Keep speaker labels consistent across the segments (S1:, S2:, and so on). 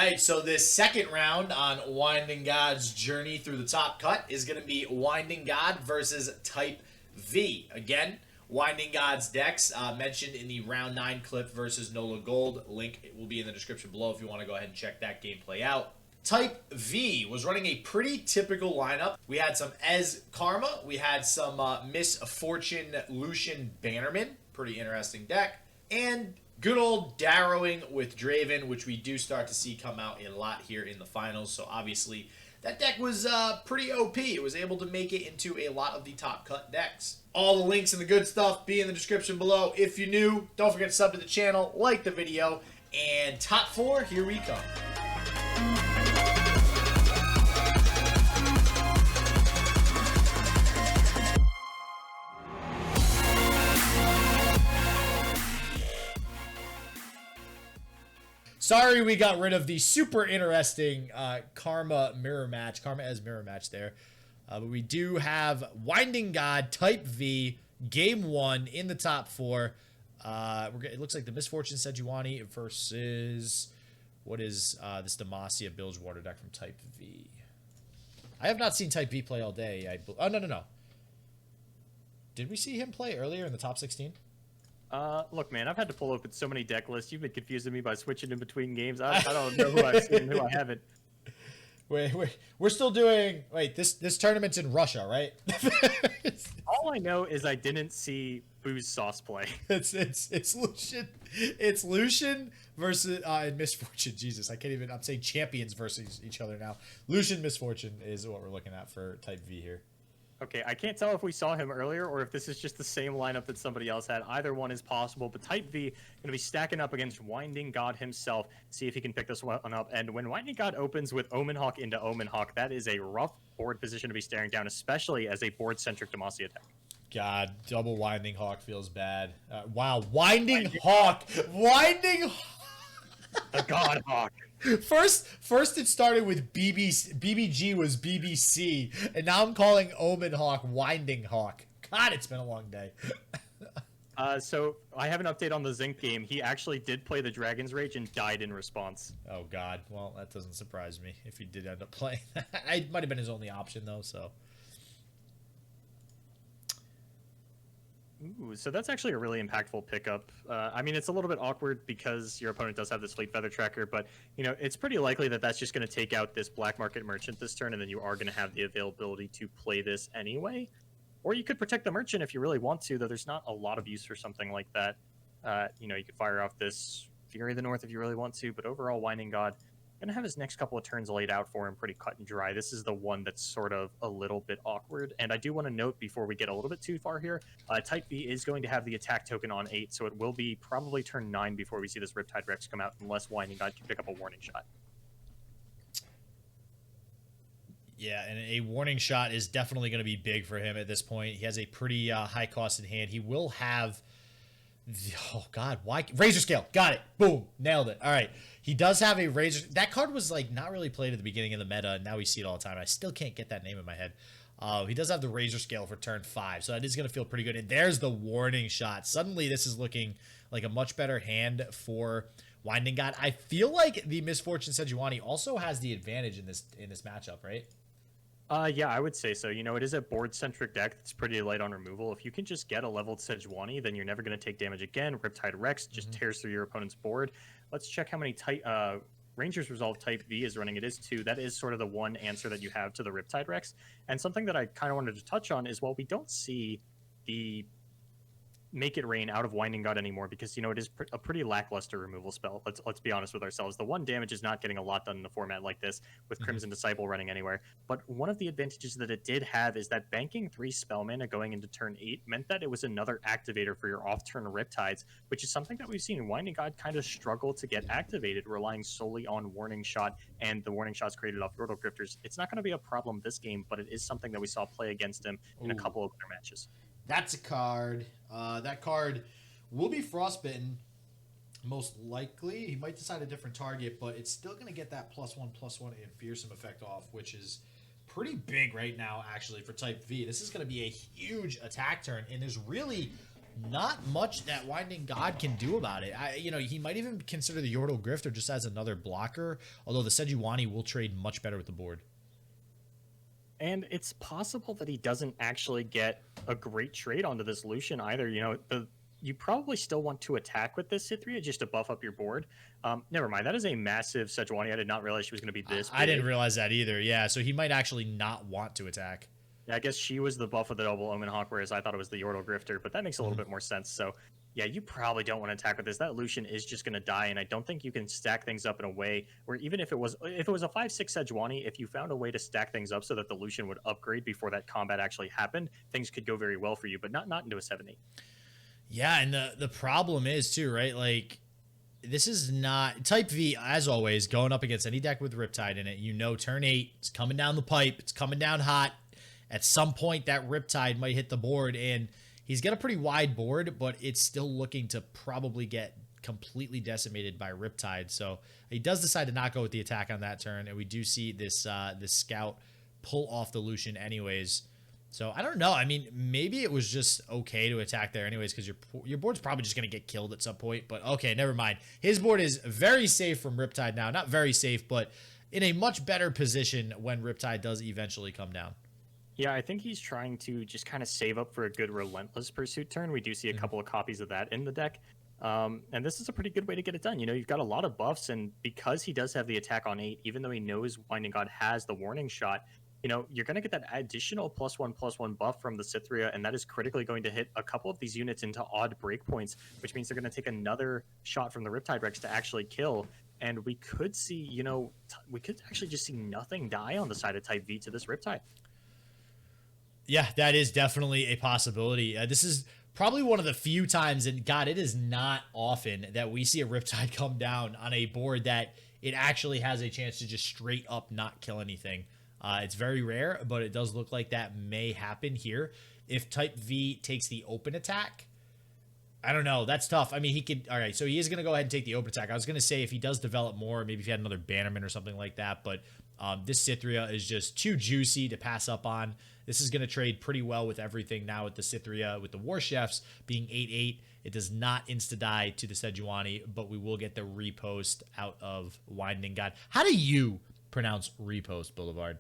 S1: right, so this second round on WindingGod's journey through the top cut is going to be WindingGod versus TypeV. Again, WindingGod's decks mentioned in the round 9 clip versus NOLA Gold. Link will be in the description below if you want to go ahead and check that gameplay out. TypeV was running a pretty typical lineup. We had some Ez Karma. We had some Misfortune Lucian Bannerman. Pretty interesting deck. And good old Darrowing with Draven, which we do start to see come out a lot here in the finals. So obviously, that deck was pretty OP. It was able to make it into a lot of the top cut decks. All the links and the good stuff be in the description below. If you're new, don't forget to sub to the channel, like the video, and top 4, here we come. Sorry we got rid of the super interesting Karma Ez mirror match there. But we do have WindingGod TypeV game 1 in the top 4. It looks like the Misfortune Sejuani versus what is this Demacia Bilgewater deck from TypeV. I have not seen TypeV play all day. Oh, no. Did we see him play earlier in the top 16?
S2: Look, man, I've had to pull open so many deck lists. You've been confusing me by switching in between games. I don't know who I've seen and who I haven't.
S1: Wait, we're still doing... Wait, this tournament's in Russia, right?
S2: All I know is I didn't see Boo's Sauce play.
S1: It's Lucian. It's Lucian versus and Misfortune. Jesus, I can't even... I'm saying champions versus each other now. Lucian Misfortune is what we're looking at for TypeV here.
S2: Okay, I can't tell if we saw him earlier or if this is just the same lineup that somebody else had. Either one is possible, but TypeV going to be stacking up against WindingGod himself, see if he can pick this one up. And when WindingGod opens with Omenhawk into Omenhawk, that is a rough board position to be staring down, especially as a board-centric Demacia deck.
S1: God, double Winding Hawk feels bad. Wow, Winding Hawk! Winding
S2: The God Hawk.
S1: First it started with BBG was BBC, and now I'm calling Omen Hawk Winding Hawk. God, it's been a long day.
S2: So I have an update on the Zinc game. He actually did play the Dragon's Rage and died in response.
S1: Oh God, well that doesn't surprise me if he did end up playing that. It might have been his only option though, so.
S2: Ooh, so that's actually a really impactful pickup. I mean, it's a little bit awkward because your opponent does have this Fleet Feather Tracker, but, you know, it's pretty likely that that's just going to take out this Black Market Merchant this turn, and then you are going to have the availability to play this anyway. Or you could protect the Merchant if you really want to, though there's not a lot of use for something like that. You know, you could fire off this Fury of the North if you really want to, but overall, WindingGod going to have his next couple of turns laid out for him pretty cut and dry. This is the one that's sort of a little bit awkward. And I do want to note before we get a little bit too far here, TypeV is going to have the attack token on 8, so it will be probably turn 9 before we see this Riptide Rex come out, unless WindingGod can pick up a warning shot.
S1: Yeah, and a warning shot is definitely going to be big for him at this point. He has a pretty high cost in hand. He will have... Oh, God, why? Razor Scale. Got it. Boom. Nailed it. All right. He does have a Razor... That card was, like, not really played at the beginning of the meta, and now we see it all the time. I still can't get that name in my head. He does have the Razor Scale for turn 5, so that is going to feel pretty good. And there's the warning shot. Suddenly, this is looking like a much better hand for WindingGod. I feel like the Misfortune Sejuani also has the advantage in this matchup, right?
S2: Yeah, I would say so. You know, it is a board-centric deck that's pretty light on removal. If you can just get a leveled Sejuani, then you're never going to take damage again. Riptide Rex just tears through your opponent's board. Let's check how many Ranger's Resolve TypeV is running. It is 2. That is sort of the one answer that you have to the Riptide Rex. And something that I kind of wanted to touch on is, while we don't see the Make It Rain out of WindingGod anymore, because, you know, it is a pretty lackluster removal spell. Let's be honest with ourselves. The one damage is not getting a lot done in a format like this with Crimson Disciple running anywhere. But one of the advantages that it did have is that banking 3 spell mana going into turn 8 meant that it was another activator for your off-turn Riptides, which is something that we've seen WindingGod kind of struggle to get activated, relying solely on Warning Shot and the Warning Shots created off Yordle Grifters. It's not going to be a problem this game, but it is something that we saw play against him in a couple of other matches.
S1: That's a card. That card will be Frostbitten, most likely. He might decide a different target, but it's still going to get that +1/+1 and Fearsome effect off, which is pretty big right now, actually, for TypeV. This is going to be a huge attack turn, and there's really not much that Winding God can do about it. You know, he might even consider the Yordle Grifter just as another blocker, although the Sejuani will trade much better with the board.
S2: And it's possible that he doesn't actually get a great trade onto this Lucian either. You know, you probably still want to attack with this Cithria just to buff up your board. Never mind. That is a massive Sejuani. I did not realize she was going to be this big.
S1: I didn't realize that either. Yeah, so he might actually not want to attack.
S2: Yeah, I guess she was the buff of the double Omen Hawk, whereas I thought it was the Yordle Grifter, but that makes a little bit more sense. So, yeah, you probably don't want to attack with this. That Lucian is just going to die, and I don't think you can stack things up in a way where even if it was a 5-6 Sejuani, if you found a way to stack things up so that the Lucian would upgrade before that combat actually happened, things could go very well for you, but not into a 7-8.
S1: Yeah, and the problem is, too, right? Like, this is not... Type V, as always, going up against any deck with Riptide in it, you know turn 8, it's coming down the pipe, it's coming down hot. At some point, that Riptide might hit the board, and he's got a pretty wide board, but it's still looking to probably get completely decimated by Riptide. So he does decide to not go with the attack on that turn, and we do see this Scout pull off the Lucian anyways. So I don't know. I mean, maybe it was just okay to attack there anyways because your board's probably just going to get killed at some point. But okay, never mind. His board is very safe from Riptide now. Not very safe, but in a much better position when Riptide does eventually come down.
S2: Yeah, I think he's trying to just kind of save up for a good Relentless Pursuit turn. We do see a couple of copies of that in the deck. And this is a pretty good way to get it done. You know, you've got a lot of buffs, and because he does have the attack on 8, even though he knows WindingGod has the warning shot, you know, you're going to get that additional +1/+1 buff from the Cithria, and that is critically going to hit a couple of these units into odd breakpoints, which means they're going to take another shot from the Riptide Rex to actually kill. And we could see, you know, we could actually just see nothing die on the side of Type V to this Riptide.
S1: Yeah, that is definitely a possibility. This is probably one of the few times, and God, it is not often that we see a Riptide come down on a board that it actually has a chance to just straight up not kill anything. It's very rare, but it does look like that may happen here. If Type V takes the open attack, I don't know. That's tough. I mean, he could... All right, so he is going to go ahead and take the open attack. I was going to say if he does develop more, maybe if he had another Bannerman or something like that, but this Cithria is just too juicy to pass up on. This is going to trade pretty well with everything now with the Cithria, with the War Chefs being 8/8. It does not insta-die to the Sejuani, but we will get the repost out of Winding God. How do you pronounce repost, Boulevard?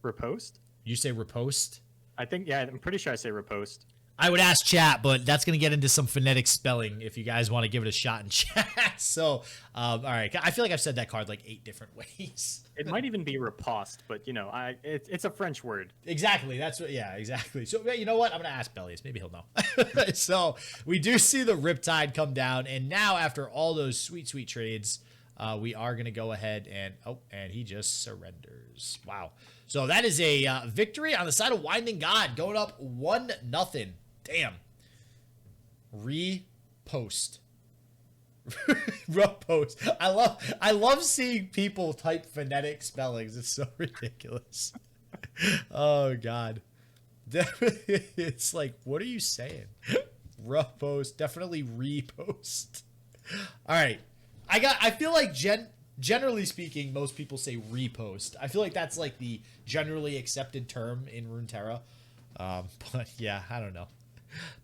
S2: Repost?
S1: You say repost?
S2: I think, yeah, I'm pretty sure I say repost.
S1: I would ask chat, but that's going to get into some phonetic spelling if you guys want to give it a shot in chat. So, all right. I feel like I've said that card like 8 different ways.
S2: It might even be riposte, but, you know, it's a French word.
S1: Exactly. That's what, yeah, exactly. So, you know what? I'm going to ask Bellius. Maybe he'll know. So, we do see the Riptide come down, and now after all those sweet, sweet trades, we are going to go ahead and, and he just surrenders. Wow. So, that is a victory on the side of Winding God, going up 1-0. Damn. Repost. Repost. I love seeing people type phonetic spellings. It's so ridiculous. Oh God. It's like, what are you saying? Repost. Definitely repost. All right. I feel like generally speaking, most people say repost. I feel like that's like the generally accepted term in Runeterra. But yeah, I don't know.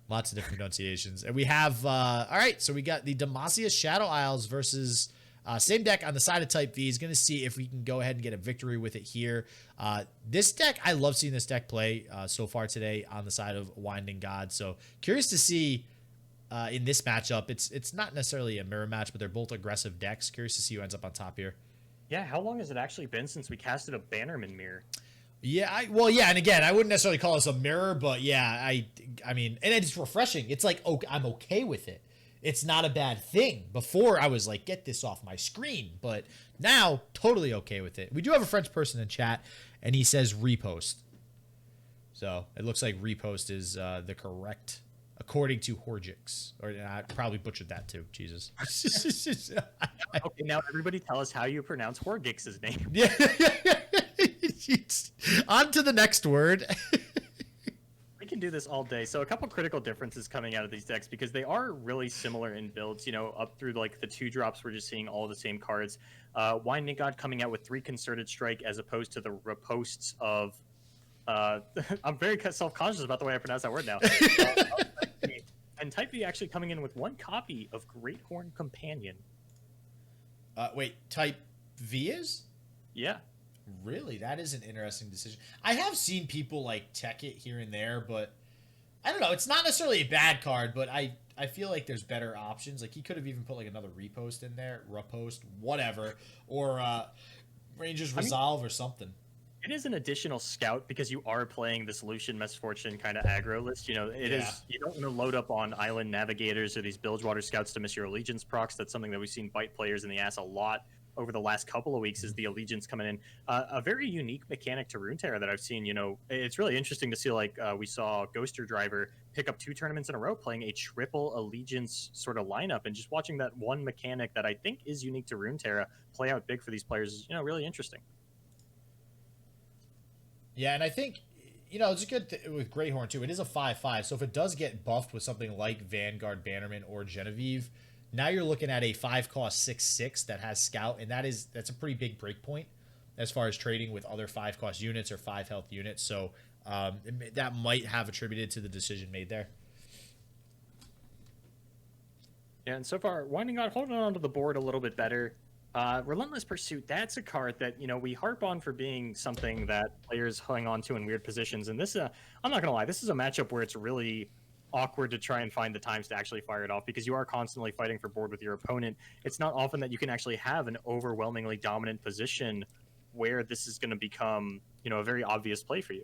S1: Lots of different pronunciations. And we have, all right, so we got the Demacia Shadow Isles versus same deck on the side of Type V. He's going to see if we can go ahead and get a victory with it here. This deck, I love seeing this deck play so far today on the side of Winding God. So curious to see in this matchup. It's not necessarily a mirror match, but they're both aggressive decks. Curious to see who ends up on top here.
S2: Yeah, how long has it actually been since we casted a Bannerman mirror?
S1: Yeah, well, yeah, and again, I wouldn't necessarily call this a mirror, but yeah, I mean, and it's refreshing. It's like, oh, I'm okay with it. It's not a bad thing. Before, I was like, get this off my screen, but now, totally okay with it. We do have a French person in chat, and he says repost. So, it looks like repost is the correct, according to Horjix. Or I probably butchered that too, Jesus.
S2: Okay, now everybody tell us how you pronounce Horgix's name.
S1: Yeah. On to the next word.
S2: We can do this all day. So a couple critical differences coming out of these decks because they are really similar in builds. You know, up through like the 2-drops, we're just seeing all the same cards. Winding God coming out with 3 Concerted Strike as opposed to the reposts of... I'm very self-conscious about the way I pronounce that word now. And Type V actually coming in with one copy of Great Horn Companion.
S1: Wait, Type V is?
S2: Yeah.
S1: Really? That is an interesting decision. I have seen people like tech it here and there, but I don't know. It's not necessarily a bad card, but I feel like there's better options. Like he could have even put like another repost in there, repost, whatever, or Rangers Resolve or something.
S2: It is an additional scout because you are playing this Lucian Misfortune kind of aggro list. You know, it is, you don't want to load up on Island Navigators or these Bilgewater Scouts to miss your Allegiance procs. That's something that we've seen bite players in the ass a lot over the last couple of weeks, is the Allegiance coming in. A very unique mechanic to Runeterra that I've seen. You know, it's really interesting to see, like we saw Ghoster Driver pick up 2 tournaments in a row playing a triple Allegiance sort of lineup, and just watching that one mechanic that I think is unique to Runeterra play out big for these players is, you know, really interesting.
S1: Yeah, and I think, you know, it's good with Greyhorn too. It is a 5/5, so if it does get buffed with something like Vanguard, Bannerman, or Genevieve, now you're looking at a 5-cost 6/6 that has Scout, and that's a pretty big break point as far as trading with other 5-cost units or 5-health units. So that might have attributed to the decision made there.
S2: Yeah, and so far, WindingGod holding on to the board a little bit better. Relentless Pursuit, that's a card that, you know, we harp on for being something that players hang on to in weird positions. And this, I'm not going to lie, this is a matchup where it's really awkward to try and find the times to actually fire it off, because you are constantly fighting for board with your opponent. It's not often that you can actually have an overwhelmingly dominant position where this is going to become, you know, a very obvious play for you.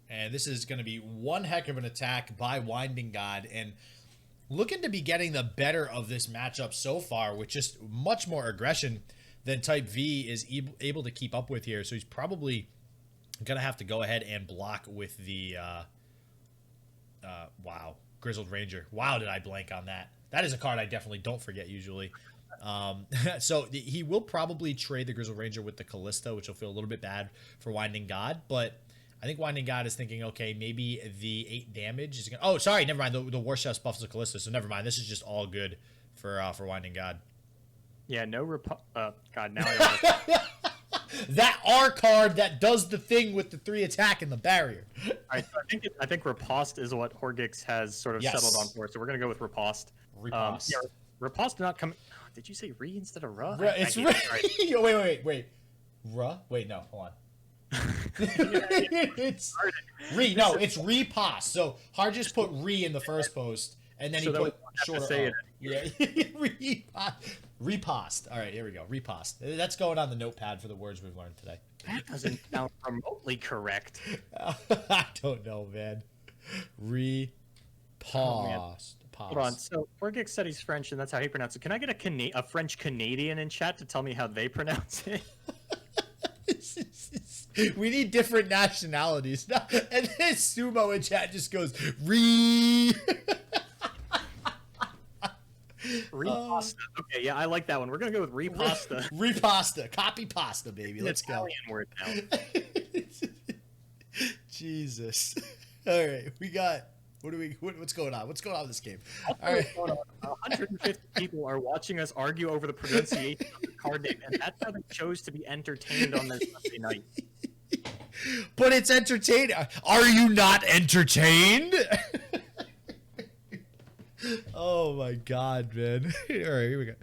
S1: And this is going to be one heck of an attack by WindingGod, and looking to be getting the better of this matchup so far with just much more aggression than Type V is able to keep up with here. So he's probably going to have to go ahead and block with the, wow, Grizzled Ranger. Wow, did I blank on that? That is a card I definitely don't forget usually. So he will probably trade the Grizzled Ranger with the Callista, which will feel a little bit bad for WindingGod, but I think WindingGod is thinking, okay, maybe the 8 damage is going to... Oh, sorry, never mind. The War Chef's buffs the Callista, so never mind. This is just all good for WindingGod.
S2: Yeah, no... God, now I
S1: That R card that does the thing with the 3 attack and the barrier.
S2: All right, so I think Riposte is what Horgix has sort of settled on for, so we're going to go with Riposte.
S1: Riposte.
S2: Yeah, Riposte not coming... Did you say Re instead of Ra?
S1: It's Re. Wait. Ra? Wait, no, hold on. It's Re. No, it's Riposte. So Hard just put Re in the first post, and then he put shorter O. Yeah, Riposte. All right, here we go. Riposte. That's going on the notepad for the words we've learned today.
S2: That doesn't sound remotely correct.
S1: I don't know, man. Riposte.
S2: Hold on. So Horgix said he's French, and that's how he pronounced it. Can I get a French Canadian in chat to tell me how they pronounce it?
S1: We need different nationalities. And then Sumo in chat just goes,
S2: Repasta. Okay, yeah, I like that one. We're going to go with Repasta.
S1: Repasta. Copy pasta, baby. Let's go.
S2: Italian word now.
S1: Jesus. All right, we got... What's going on? What's going on with this game? All right.
S2: 150 people are watching us argue over the pronunciation of the card name, and that's how they chose to be entertained on this Sunday night.
S1: But it's entertaining. Are you not entertained? Oh my god, man. All right, here we go.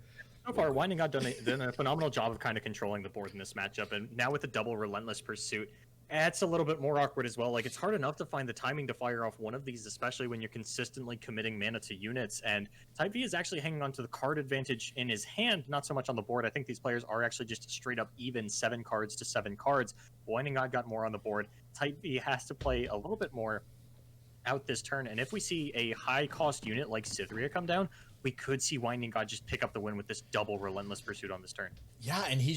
S2: So far, WindingGod done a phenomenal job of kind of controlling the board in this matchup, and now with the double Relentless Pursuit, it's a little bit more awkward as well. Like, it's hard enough to find the timing to fire off one of these, especially when you're consistently committing mana to units. And Type V is actually hanging on to the card advantage in his hand, not so much on the board. I think these players are actually just straight up even 7 cards to 7 cards. WindingGod got more on the board. Type V has to play a little bit more out this turn. And if we see a high cost unit like Cytheria come down, we could see WindingGod just pick up the win with this double Relentless Pursuit on this turn.
S1: Yeah, and he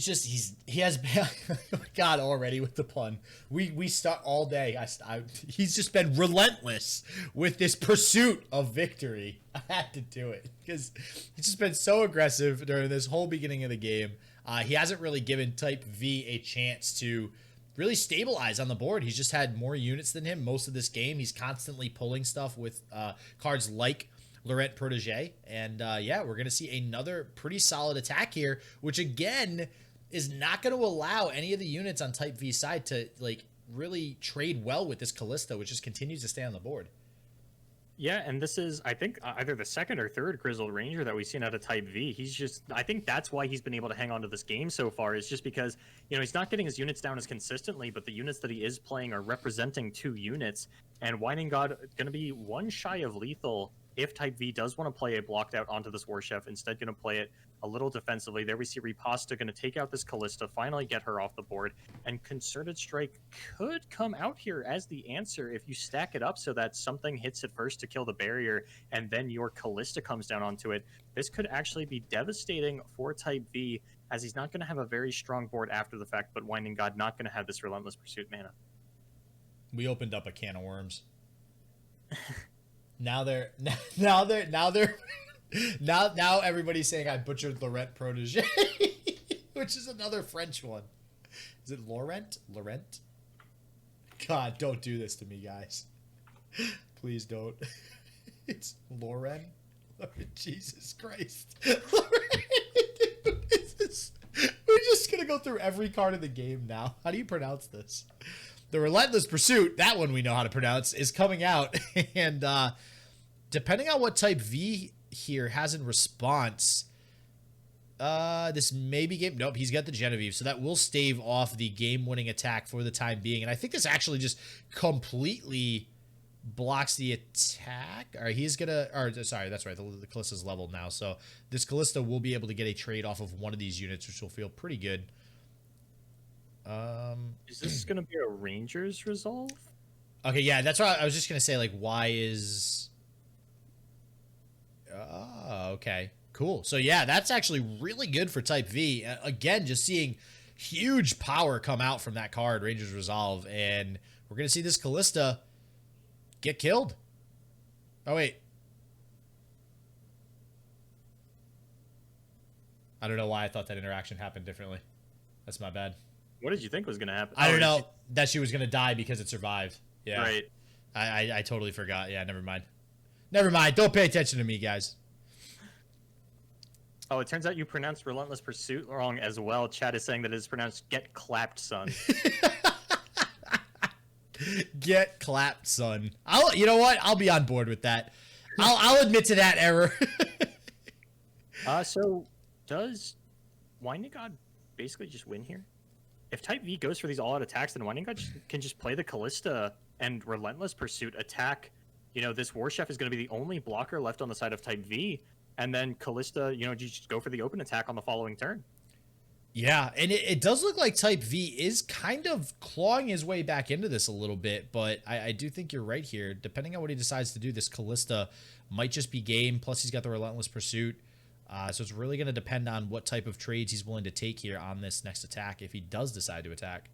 S1: has God already with the pun. We start all day. He's just been relentless with this pursuit of victory. I had to do it because he's just been so aggressive during this whole beginning of the game. He hasn't really given Type V a chance to really stabilize on the board. He's just had more units than him most of this game. He's constantly pulling stuff with cards like Laurent Protégé, and yeah, we're going to see another pretty solid attack here, which again is not going to allow any of the units on Type V side to like really trade well with this Callista, which just continues to stay on the board.
S2: Yeah, and this is, I think, either the second or third Grizzled Ranger that we've seen out of Type V. He's just, I think that's why he's been able to hang on to this game so far, is just because, you know, he's not getting his units down as consistently, but the units that he is playing are representing 2 units. And WindingGod going to be 1 shy of lethal if Type V does want to play a blocked out onto this War Chef, instead going to play it a little defensively. There we see Riposta going to take out this Callista, finally get her off the board, and Concerted Strike could come out here as the answer if you stack it up so that something hits it first to kill the barrier, and then your Callista comes down onto it. This could actually be devastating for Type V, as he's not going to have a very strong board after the fact, but WindingGod not going to have this Relentless Pursuit mana.
S1: We opened up a can of worms. Now everybody's saying I butchered Laurent Protege, which is another French one. Is it Laurent? Laurent? God, don't do this to me, guys. Please don't. It's Lauren. Jesus Christ. We're just gonna go through every card of the game now. How do you pronounce this? The Relentless Pursuit, that one we know how to pronounce, is coming out. And depending on what Type V here has in response, this may be game. Nope, he's got the Genevieve. So that will stave off the game-winning attack for the time being. And I think this actually just completely blocks the attack. All right, he's going to... Or, sorry, that's right. The Callista's leveled now. So this Callista will be able to get a trade off of one of these units, which will feel pretty good.
S2: Is this going to be a Ranger's Resolve?
S1: Okay, yeah, that's why I was just going to say, like, why is... okay, cool. So, yeah, that's actually really good for Type V. Again, just seeing huge power come out from that card, Ranger's Resolve, and we're going to see this Callista get killed. Oh, wait. I don't know why I thought that interaction happened differently. That's my bad.
S2: What did you think was going to happen?
S1: I don't know. That she was going to die because it survived. Yeah.
S2: Right.
S1: I totally forgot. Yeah, never mind. Never mind. Don't pay attention to me, guys.
S2: Oh, it turns out you pronounced Relentless Pursuit wrong as well. Chat is saying that it is pronounced Get Clapped, Son.
S1: Get clapped, son. You know what? I'll be on board with that. I'll admit to that error.
S2: So does WindingGod basically just win here? If Type V goes for these all-out attacks, then WindingGod can just play the Callista and Relentless Pursuit attack. You know, this War Chef is going to be the only blocker left on the side of Type V, and then Callista, you know, you just go for the open attack on the following turn.
S1: Yeah, and it does look like Type V is kind of clawing his way back into this a little bit, but I do think you're right here. Depending on what he decides to do, this Callista might just be game, plus he's got the Relentless Pursuit. So it's really going to depend on what type of trades he's willing to take here on this next attack if he does decide to attack.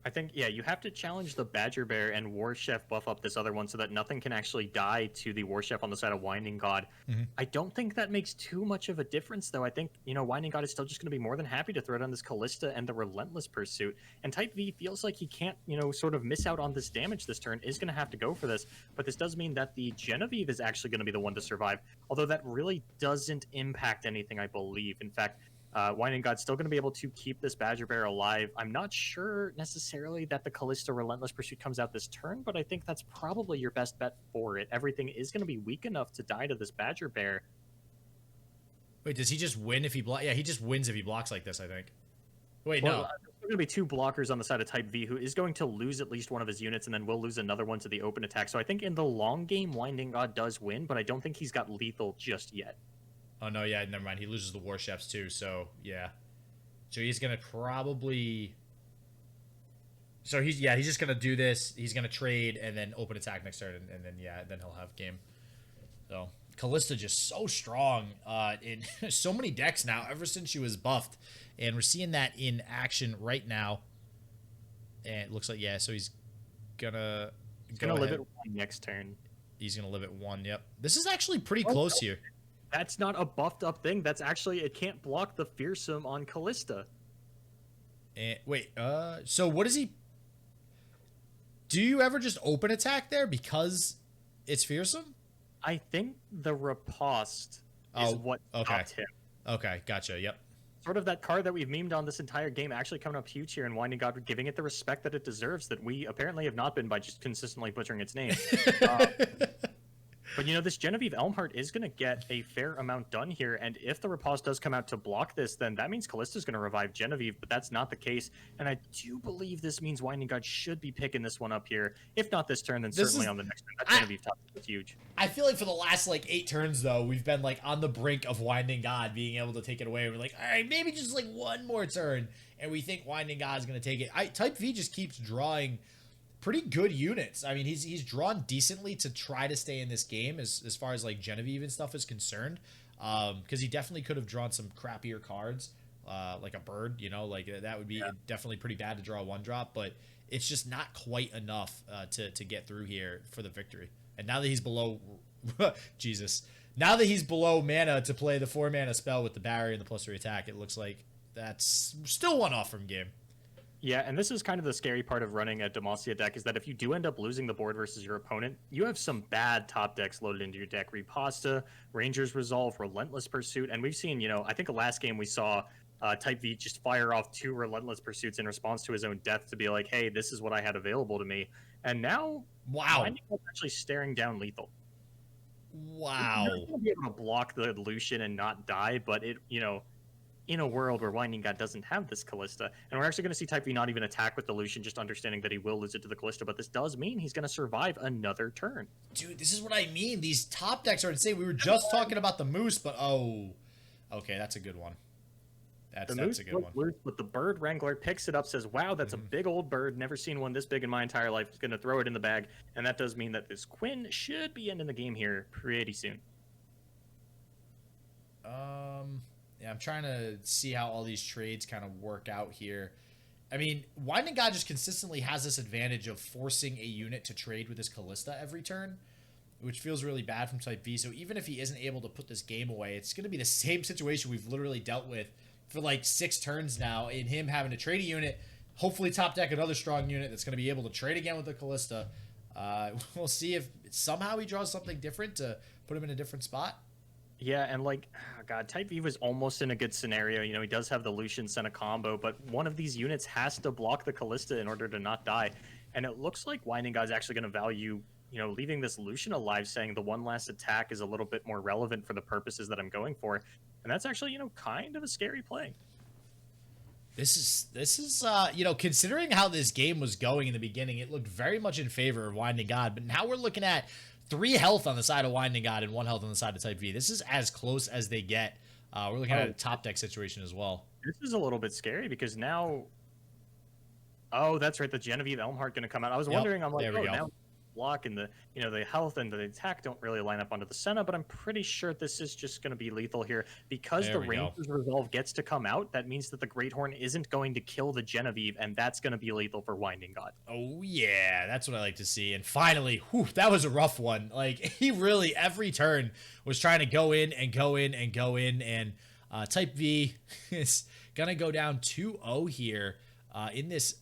S2: I think, yeah, you have to challenge the Badger Bear and War Chef buff up this other one so that nothing can actually die to the War Chef on the side of WindingGod.
S1: Mm-hmm.
S2: I don't think that makes too much of a difference, though. I think, you know, WindingGod is still just going to be more than happy to throw down this Callista and the Relentless Pursuit. And Type V feels like he can't, you know, sort of miss out on this damage this turn, is going to have to go for this. But this does mean that the Genevieve is actually going to be the one to survive, although that really doesn't impact anything, I believe. In fact, WindingGod's still going to be able to keep this Badger Bear alive. I'm not sure necessarily that the Callista Relentless Pursuit comes out this turn, but I think that's probably your best bet for it. Everything is going to be weak enough to die to this Badger Bear.
S1: Wait, does he just win if he blocks? Yeah, he just wins if he blocks like this, I think. Wait,
S2: Well,
S1: no.
S2: there's going to be 2 blockers on the side of Type V, who is going to lose at least one of his units, and then will lose another one to the open attack. So I think in the long game, WindingGod does win, but I don't think he's got lethal just yet.
S1: Oh, no, yeah, never mind. He loses the War Chefs, too, so, yeah. So he's going to probably... So, he's just going to do this. He's going to trade and then open attack next turn, and then, yeah, then he'll have game. So, Callista just so strong in so many decks now, ever since she was buffed. And we're seeing that in action right now. And it looks like, yeah, so he's going to...
S2: He's going to live at 1 next turn.
S1: He's going to live at 1, yep. This is actually pretty close here.
S2: That's not a buffed up thing. That's actually, it can't block the Fearsome on Callista.
S1: And wait, so what is he? Do you ever just open attack there because it's Fearsome?
S2: I think the Riposte is what stopped him.
S1: Okay, gotcha. Yep.
S2: sort of that card that we've memed on this entire game actually coming up huge here, and WindingGod giving it the respect that it deserves that we apparently have not been by just consistently butchering its name. But, you know, this Genevieve Elmhart is going to get a fair amount done here, and if the Riposte does come out to block this, then that means Callista's going to revive Genevieve, but that's not the case, and I do believe this means WindingGod should be picking this one up here. If not this turn, then certainly on the next turn. That Genevieve top is huge.
S1: I feel like for the last, like, 8 turns, though, we've been, like, on the brink of WindingGod being able to take it away. We're like, all right, maybe just, like, one more turn, and we think WindingGod is going to take it. TypeV just keeps drawing pretty good units. I mean, he's drawn decently to try to stay in this game as far as like Genevieve and stuff is concerned. Because he definitely could have drawn some crappier cards, like a bird, you know, like that would be definitely pretty bad to draw a 1-drop, but it's just not quite enough to get through here for the victory. And now that he's below, Jesus, now that he's below mana to play the 4-mana spell with the barrier and the +3 attack, it looks like that's still one off from game.
S2: Yeah, and this is kind of the scary part of running a Demacia deck is that if you do end up losing the board versus your opponent, you have some bad top decks loaded into your deck. Riposte, Ranger's Resolve, Relentless Pursuit, and we've seen, you know, I think the last game we saw TypeV just fire off 2 Relentless Pursuits in response to his own death to be like, hey, this is what I had available to me. And now,
S1: wow,
S2: I'm actually staring down lethal.
S1: Wow.
S2: You're going to be able to block the Lucian and not die, but it, you know, in a world where WindingGod doesn't have this Callista, and we're actually going to see TypeV not even attack with the Lucian, just understanding that he will lose it to the Callista, but this does mean he's going to survive another turn.
S1: Dude, this is what I mean. These top decks are insane. We were just talking about the Moose, but oh, okay, that's a good one. That's a good one.
S2: Loose, but the Bird Wrangler picks it up, says, wow, that's a big old bird. Never seen one this big in my entire life. He's going to throw it in the bag, and that does mean that this Quinn should be ending the game here pretty soon.
S1: Yeah, I'm trying to see how all these trades kind of work out here. I mean, WindingGod just consistently has this advantage of forcing a unit to trade with his Callista every turn, which feels really bad from TypeV. So even if he isn't able to put this game away, it's going to be the same situation we've literally dealt with for like 6 turns now, in him having to trade a unit, hopefully top deck another strong unit that's going to be able to trade again with the Callista. We'll see if somehow he draws something different to put him in a different spot.
S2: Yeah, and like, oh God, TypeV was almost in a good scenario. You know, he does have the Lucian send a combo, but one of these units has to block the Callista in order to not die. And it looks like WindingGod's actually going to value, you know, leaving this Lucian alive, saying the one last attack is a little bit more relevant for the purposes that I'm going for. And that's actually, you know, kind of a scary play.
S1: This is you know, considering how this game was going in the beginning, it looked very much in favor of WindingGod, but now we're looking at 3 health on the side of WindingGod and 1 health on the side of TypeV. This is as close as they get. We're looking at a top deck situation as well.
S2: This is a little bit scary because now... Oh, that's right. The Genevieve Elmhart going to come out. I was wondering, I'm like, oh, now block and the, you know, the health and the attack don't really line up onto the Senna, but I'm pretty sure this is just going to be lethal here because the Ranger's Resolve gets to come out. That means that the Great Horn isn't going to kill the Genevieve, and that's going to be lethal for WindingGod.
S1: Oh yeah, that's what I like to see. And finally, whew, that was a rough one. Like, he really every turn was trying to go in and go in and go in, and TypeV is gonna go down 2-0 here in this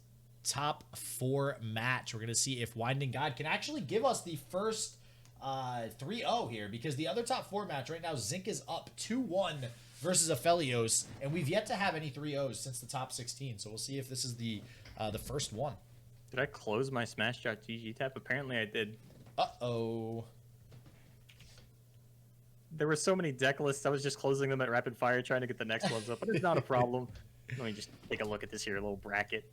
S1: top 4 match. We're gonna see if WindingGod can actually give us the first 3-0 here, because the other top 4 match right now, Zinc is up 2-1 versus Aphelios, and we've yet to have any 3-0s since the top 16. So we'll see if this is the first one.
S2: Did I close my Smash.gg tab? Apparently I did.
S1: Uh-oh.
S2: There were so many deck lists, I was just closing them at rapid fire trying to get the next ones up, but it's not a problem. Let me just take a look at this here little bracket.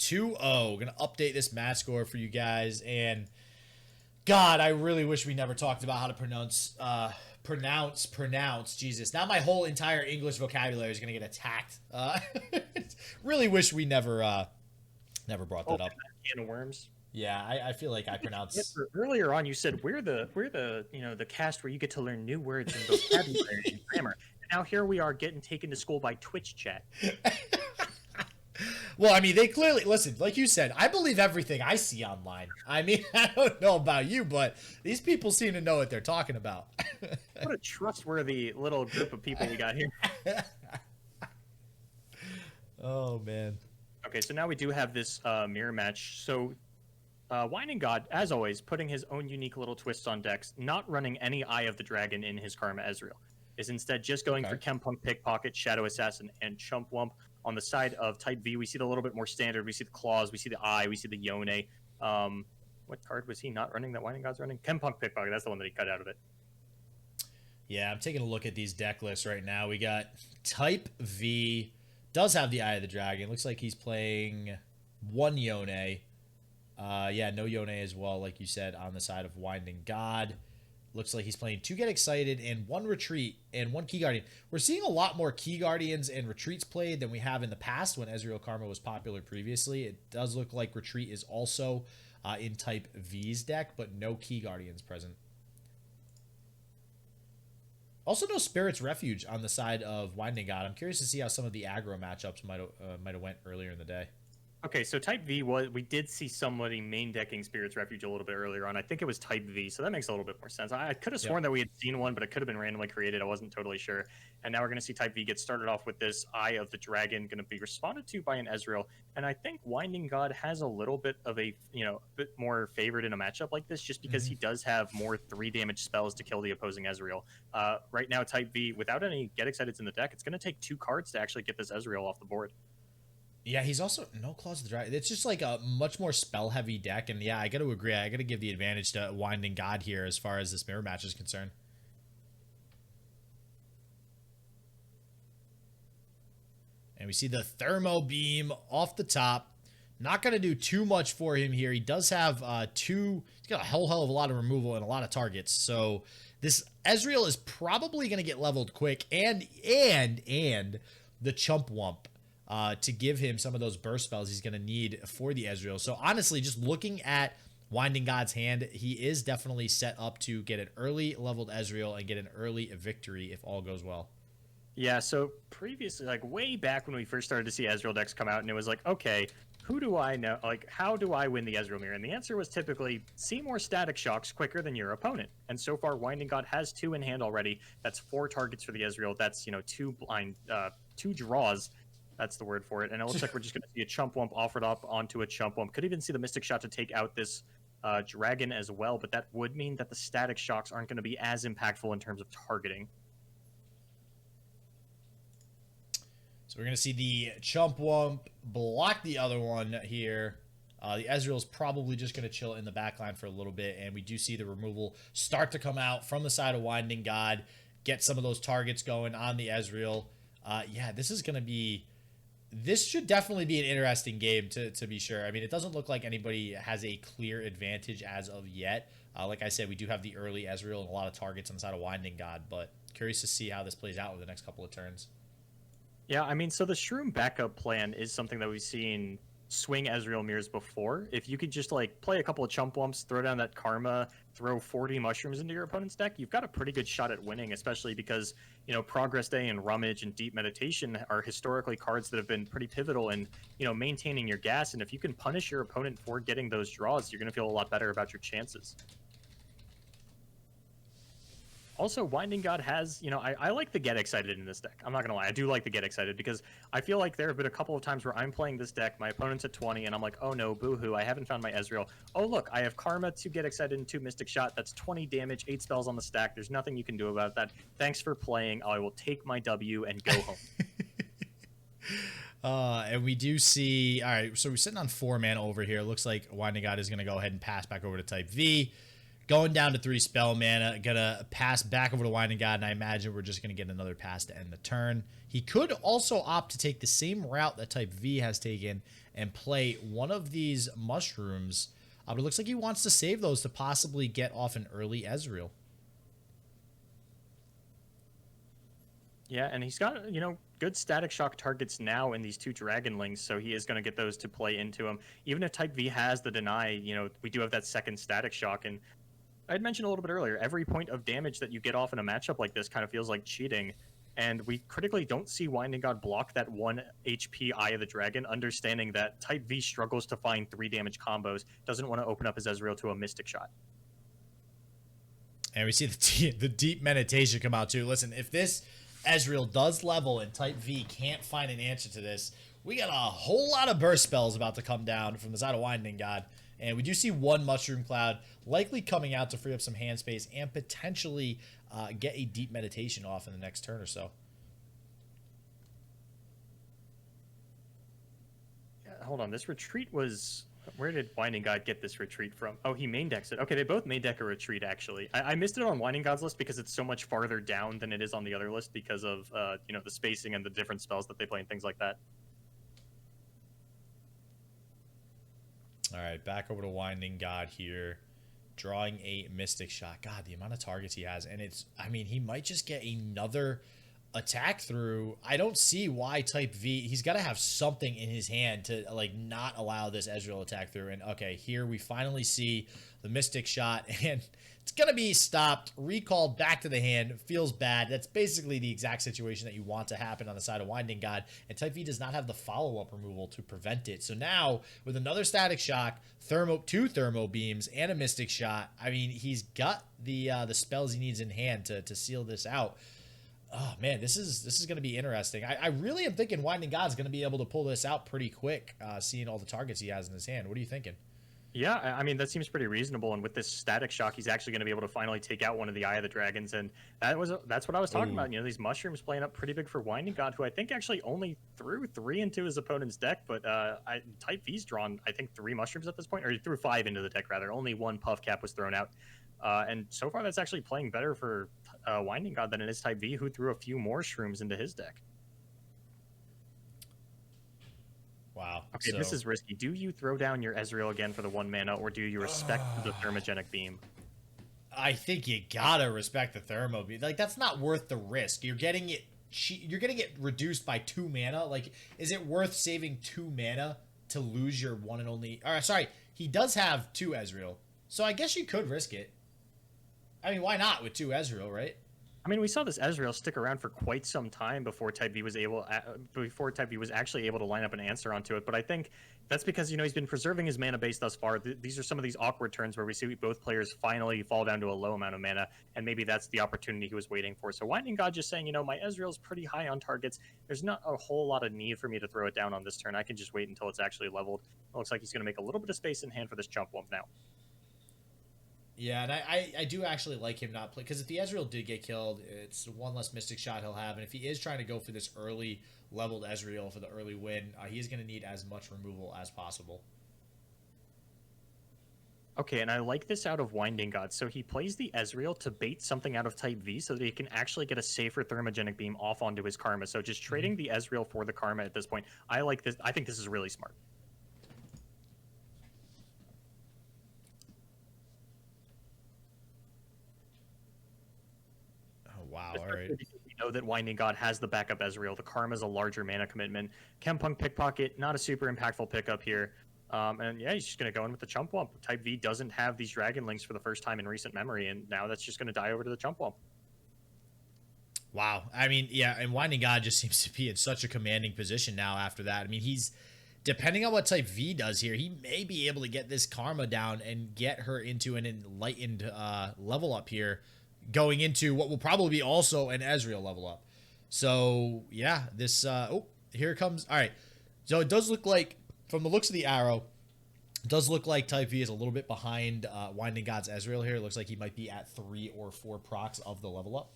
S1: 2-0. Gonna update this match score for you guys, and God, I really wish we never talked about how to pronounce. Jesus, now my whole entire English vocabulary is gonna get attacked. Really wish we never brought that up.
S2: Can of worms.
S1: Yeah, I feel like I pronounce.
S2: Earlier on, you said we're the you know, the cast where you get to learn new words and vocabulary and grammar. And now here we are getting taken to school by Twitch chat.
S1: Well, I mean, they clearly, listen, like you said, I believe everything I see online. I mean, I don't know about you, but these people seem to know what they're talking about.
S2: What a trustworthy little group of people we got here.
S1: Oh, man.
S2: Okay, so now we do have this mirror match. So WindingGod, as always, putting his own unique little twists on decks, not running any Eye of the Dragon in his Karma Ezreal. is instead just going for Chempunk, Pickpocket, Shadow Assassin, and Chump Wump. On the side of Type V, we see the little bit more standard. We see the Claws, we see the Eye, we see the Yone. What card was he not running that Winding God's running? Chempunk, Pickpocket, that's the one that he cut out of it.
S1: Yeah, I'm taking a look at these deck lists right now. We got Type V, does have the Eye of the Dragon. Looks like he's playing one Yone. Yeah, no Yone as well, like you said, on the side of Winding God. Looks like he's playing 2 Get Excited and 1 Retreat and 1 Key Guardian. We're seeing a lot more Key Guardians and Retreats played than we have in the past when Ezreal Karma was popular previously. It does look like Retreat is also in Type V's deck, but no Key Guardians present. Also, no Spirit's Refuge on the side of Winding God. I'm curious to see how some of the aggro matchups might have went earlier in the day.
S2: Okay, so Type V, we did see somebody main decking Spirit's Refuge a little bit earlier on. I think it was Type V, so that makes a little bit more sense. I could have sworn that we had seen one, but it could have been randomly created. I wasn't totally sure. And now we're going to see Type V get started off with this Eye of the Dragon, going to be responded to by an Ezreal. And I think Winding God has a little bit of a, bit more favored in a matchup like this, just because he does have more 3 damage spells to kill the opposing Ezreal. Right now, Type V, without any Get Exciteds in the deck, it's going to take 2 cards to actually get this Ezreal off the board.
S1: Yeah, he's also no Claws of the Dragon. It's just like a much more spell-heavy deck, and yeah, I got to agree. I got to give the advantage to Winding God here as far as this mirror match is concerned. And we see the Thermo Beam off the top. Not going to do too much for him here. He does have he's got a hell of a lot of removal and a lot of targets. So this Ezreal is probably going to get leveled quick, and the Chump Wump. To give him some of those burst spells he's going to need for the Ezreal. So honestly, just looking at Winding God's hand, he is definitely set up to get an early leveled Ezreal and get an early victory if all goes well.
S2: Yeah, so previously, like way back when we first started to see Ezreal decks come out, and it was like, okay, who do I know? Like, how do I win the Ezreal mirror? And the answer was typically see more Static Shocks quicker than your opponent. And so far, Winding God has 2 in hand already. That's 4 targets for the Ezreal. That's 2 draws. That's the word for it. And it looks like we're just going to see a Chump Wump offered up onto a Chump Wump. Could even see the Mystic Shot to take out this Dragon as well, but that would mean that the Static Shocks aren't going to be as impactful in terms of targeting.
S1: So we're going to see the Chump Wump block the other one here. The Ezreal's probably just going to chill in the backline for a little bit, and we do see the removal start to come out from the side of Winding God, get some of those targets going on the Ezreal. Yeah, this is going to be... This should definitely be an interesting game, to be sure. I mean, it doesn't look like anybody has a clear advantage as of yet. Like I said, we do have the early Ezreal and a lot of targets on the side of Winding God, but curious to see how this plays out over the next couple of turns.
S2: Yeah, I mean, so the Shroom backup plan is something that we've seen swing Ezreal mirrors before. If you could just like play a couple of Chump Wumps, throw down that Karma, throw 40 mushrooms into your opponent's deck, you've got a pretty good shot at winning, especially because, Progress Day and Rummage and Deep Meditation are historically cards that have been pretty pivotal in, maintaining your gas. And if you can punish your opponent for getting those draws, you're going to feel a lot better about your chances. Also, Winding God has, I like the Get Excited in this deck. I'm not going to lie. I do like the Get Excited because I feel like there have been a couple of times where I'm playing this deck, my opponent's at 20, and I'm like, oh no, boo-hoo, I haven't found my Ezreal. Oh, look, I have Karma, 2 Get Excited, and 2 Mystic Shot. That's 20 damage, 8 spells on the stack. There's nothing you can do about that. Thanks for playing. I will take my W and go home.
S1: And we do see... All right, so we're sitting on 4 mana over here. Looks like Winding God is going to go ahead and pass back over to Type V. Going down to 3 spell mana, gonna pass back over to Winding God, and I imagine we're just gonna get another pass to end the turn. He could also opt to take the same route that Type V has taken and play one of these mushrooms, but it looks like he wants to save those to possibly get off an early Ezreal.
S2: Yeah, and he's got, good Static Shock targets now in these 2 Dragonlings, so he is going to get those to play into him. Even if Type V has the Deny, we do have that second Static Shock, and I'd mentioned a little bit earlier, every point of damage that you get off in a matchup like this kind of feels like cheating, and we critically don't see Winding God block that 1 HP Eye of the Dragon, understanding that Type V struggles to find 3 damage combos, doesn't want to open up his Ezreal to a Mystic Shot.
S1: And we see the Deep Meditation come out too. Listen, if this Ezreal does level and Type V can't find an answer to this, we got a whole lot of burst spells about to come down from the side of Winding God. And we do see one Mushroom Cloud likely coming out to free up some hand space and potentially get a deep meditation off in the next turn or so.
S2: Hold on, this retreat was... Where did WindingGod get this retreat from? Oh, he main decks it. Okay, they both main deck a retreat, actually. I missed it on WindingGod's list because it's so much farther down than it is on the other list because of, you know, the spacing and the different spells that they play and things like that.
S1: All right, back over to WindingGod here. Drawing a Mystic Shot. God, the amount of targets he has. And it's, I mean, he might just get another attack through. I don't see why type V. He's got to have something in his hand to like not allow this Ezreal attack through. And okay, here we finally see the Mystic Shot, and it's gonna be stopped, recalled back to the hand. Feels bad. That's basically the exact situation that you want to happen on the side of WindingGod, and type V does not have the follow-up removal to prevent it. So now with another Static Shock, two Thermo Beams, and a Mystic Shot, I mean, he's got the spells he needs in hand to seal this out. Oh man, this is going to be interesting. I really am thinking WindingGod's going to be able to pull this out pretty quick, seeing all the targets he has in his hand. What are you thinking?
S2: Yeah, I mean, that seems pretty reasonable. And with this Static Shock, he's actually going to be able to finally take out one of the Eye of the Dragons. And that's what I was talking about. You know, these mushrooms playing up pretty big for WindingGod, who I think actually only threw 3 into his opponent's deck. But type V's drawn, I think, 3 mushrooms at this point, or he threw 5 into the deck, rather. Only 1 Puff Cap was thrown out. And so far, that's actually playing better for WindingGod than it is type V, who threw a few more shrooms into his deck.
S1: Wow.
S2: Okay, this is risky. Do you throw down your Ezreal again for the 1 mana, or do you respect the Thermogenic Beam?
S1: I think you gotta respect the Thermo Beam. Like, that's not worth the risk. You're getting it reduced by 2 mana. Like, is it worth saving 2 mana to lose your one and only? Or sorry, he does have 2 Ezreal, so I guess you could risk it. I mean, why not with 2 Ezreal, right?
S2: I mean, we saw this Ezreal stick around for quite some time before type V was actually able to line up an answer onto it. But I think that's because, you know, he's been preserving his mana base thus far. These are some of these awkward turns where we see both players finally fall down to a low amount of mana, and maybe that's the opportunity he was waiting for. So WindingGod just saying, you know, my Ezreal's pretty high on targets. There's not a whole lot of need for me to throw it down on this turn. I can just wait until it's actually leveled. It looks like he's going to make a little bit of space in hand for this Chump Wump now.
S1: Yeah, and I do actually like him not play, because if the Ezreal did get killed, it's 1 less Mystic Shot he'll have, and if he is trying to go for this early leveled Ezreal for the early win, he is going to need as much removal as possible.
S2: Okay, and I like this out of WindingGod. So he plays the Ezreal to bait something out of type V so that he can actually get a safer Thermogenic Beam off onto his Karma. So just trading the Ezreal for the Karma at this point, I like this. I think this is really smart.
S1: Wow, all right.
S2: We know that WindingGod has the backup Ezreal. The Karma is a larger mana commitment. Chempunk Pickpocket, not a super impactful pickup here. And yeah, he's just going to go in with the Chump Wump. Type V doesn't have these Dragon Links for the first time in recent memory, and now that's just going to die over to the Chump Wump.
S1: Wow. I mean, yeah, and WindingGod just seems to be in such a commanding position now after that. I mean, he's, depending on what type V does here, he may be able to get this Karma down and get her into an enlightened level up here, going into what will probably be also an Ezreal level up. So, yeah, this... oh, here it comes. All right. So it does look like, from the looks of the arrow, it does look like type V is a little bit behind WindingGod's Ezreal here. It looks like he might be at 3 or 4 procs of the level up.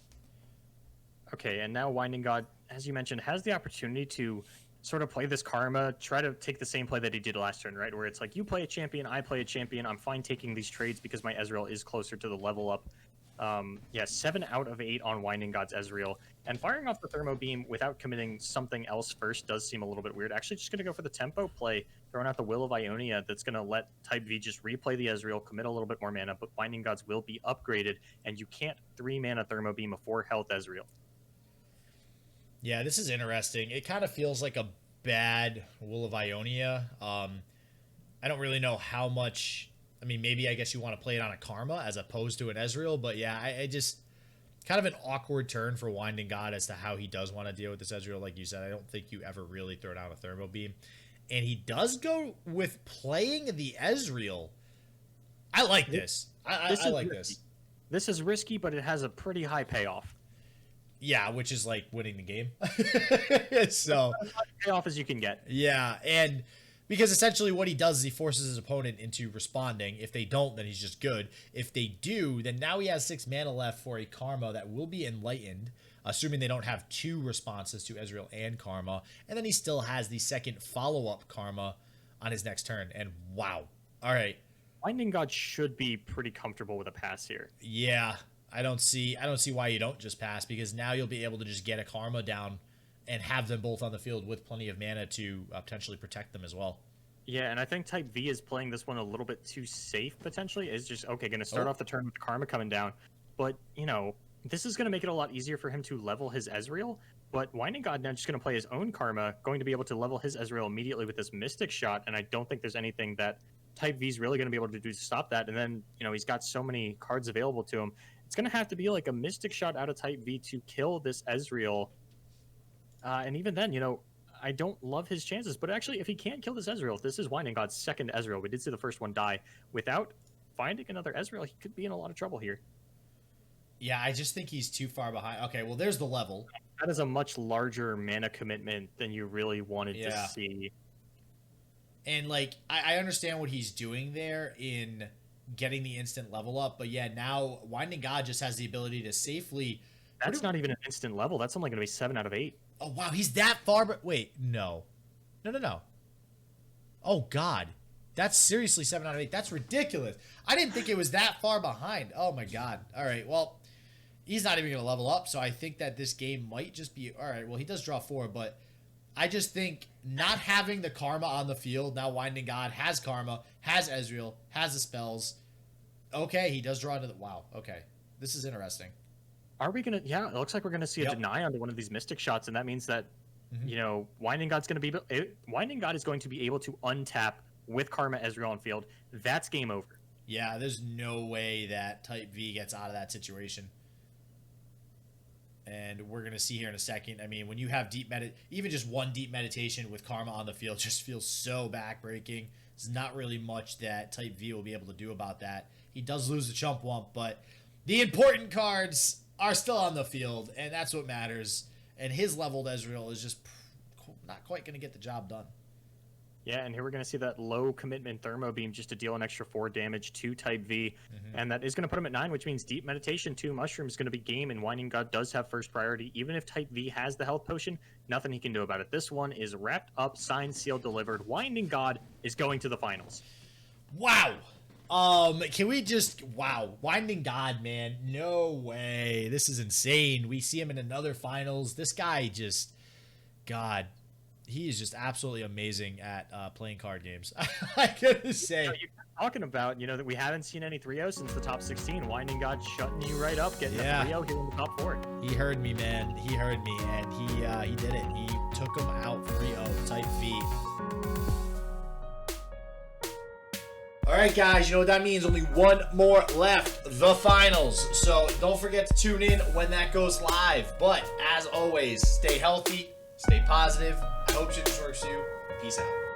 S2: Okay, and now WindingGod, as you mentioned, has the opportunity to sort of play this Karma, try to take the same play that he did last turn, right? Where it's like, you play a champion, I play a champion. I'm fine taking these trades because my Ezreal is closer to the level up. Yeah, 7 out of 8 on WindingGod's Ezreal. And firing off the Thermo Beam without committing something else first does seem a little bit weird. Actually, just going to go for the tempo play, throwing out the Will of Ionia. That's going to let type V just replay the Ezreal, commit a little bit more mana, but WindingGod's will be upgraded, and you can't 3-mana Thermo Beam a 4-health Ezreal.
S1: Yeah, this is interesting. It kind of feels like a bad Will of Ionia. I don't really know how much... I mean, maybe I guess you want to play it on a Karma as opposed to an Ezreal, but yeah, I just... Kind of an awkward turn for WindingGod as to how he does want to deal with this Ezreal. Like you said, I don't think you ever really throw down a Thermo Beam. And he does go with playing the Ezreal. I like this. I like this.
S2: This is risky, but it has a pretty high payoff.
S1: Yeah, which is like winning the game. So
S2: as payoff as you can get.
S1: Yeah, and Because essentially what he does is he forces his opponent into responding. If they don't, then he's just good. If they do, then now he has 6 mana left for a Karma that will be enlightened, assuming they don't have 2 responses to Ezreal and Karma. And then he still has the second follow-up Karma on his next turn. And wow. All right.
S2: WindingGod should be pretty comfortable with a pass here.
S1: Yeah. I don't see why you don't just pass, because now you'll be able to just get a Karma down and have them both on the field with plenty of mana to potentially protect them as well.
S2: Yeah, and I think Type V is playing this one a little bit too safe, potentially. It's just, okay, going to start off the turn with the Karma coming down. But, you know, this is going to make it a lot easier for him to level his Ezreal. But WindingGod now just going to play his own Karma, going to be able to level his Ezreal immediately with this Mystic Shot, and I don't think there's anything that Type V is really going to be able to do to stop that. And then, you know, he's got so many cards available to him. It's going to have to be like a Mystic Shot out of Type V to kill this Ezreal. And even then, you know, I don't love his chances. But actually, if he can't kill this Ezreal, this is WindingGod's second Ezreal. We did see the first one die. Without finding another Ezreal, he could be in a lot of trouble here.
S1: Yeah, I just think he's too far behind. Okay, well, there's the level.
S2: That is a much larger mana commitment than you really wanted to see.
S1: And, like, I understand what he's doing there in getting the instant level up. But, yeah, now WindingGod just has the ability to safely...
S2: That's not even an instant level. That's only going to be 7 out of 8.
S1: Oh, wow, he's that far... Wait, no. No. Oh, God. That's seriously 7 out of 8. That's ridiculous. I didn't think it was that far behind. Oh, my God. All right, well, he's not even going to level up, so I think that this game might just be... All right, well, he does draw 4, but I just think not having the Karma on the field, now WindingGod has Karma, has Ezreal, has the spells. Okay, he does draw into the... Wow, okay. This is interesting.
S2: Are we going to... Yeah, it looks like we're going to see a deny onto one of these Mystic Shots, and that means that, you know, WindingGod is going to be able to untap with Karma Ezreal on field. That's game over.
S1: Yeah, there's no way that Type V gets out of that situation. And we're going to see here in a second. I mean, when you have even just one deep meditation with Karma on the field just feels so backbreaking. There's not really much that Type V will be able to do about that. He does lose the Chump Wump, but the important cards are still on the field, and that's what matters. And his leveled Ezreal is just not quite going to get the job done.
S2: Yeah, and here we're going to see that low commitment Thermo Beam just to deal an extra 4 damage to Type V. And that is going to put him at 9, which means Deep Meditation 2 Mushroom is going to be game, and WindingGod does have first priority. Even if Type V has the health potion, nothing he can do about it. This one is wrapped up, signed, sealed, delivered. WindingGod is going to the finals.
S1: Wow. Can we just... Wow. WindingGod, man. No way. This is insane. We see him in another finals. This guy just... God... He is just absolutely amazing at playing card games. I gotta say.
S2: You know, you're talking about, you know, that we haven't seen any 3-0 since the top 16. WindingGod shutting you right up, getting a 3-0 here in the top 4.
S1: He heard me, man. He heard me, and he did it. He took him out 3-0, Type V. All right, guys, you know what that means? Only one more left, the finals. So don't forget to tune in when that goes live. But as always, stay healthy, stay positive. I hope shit works for you. Peace out.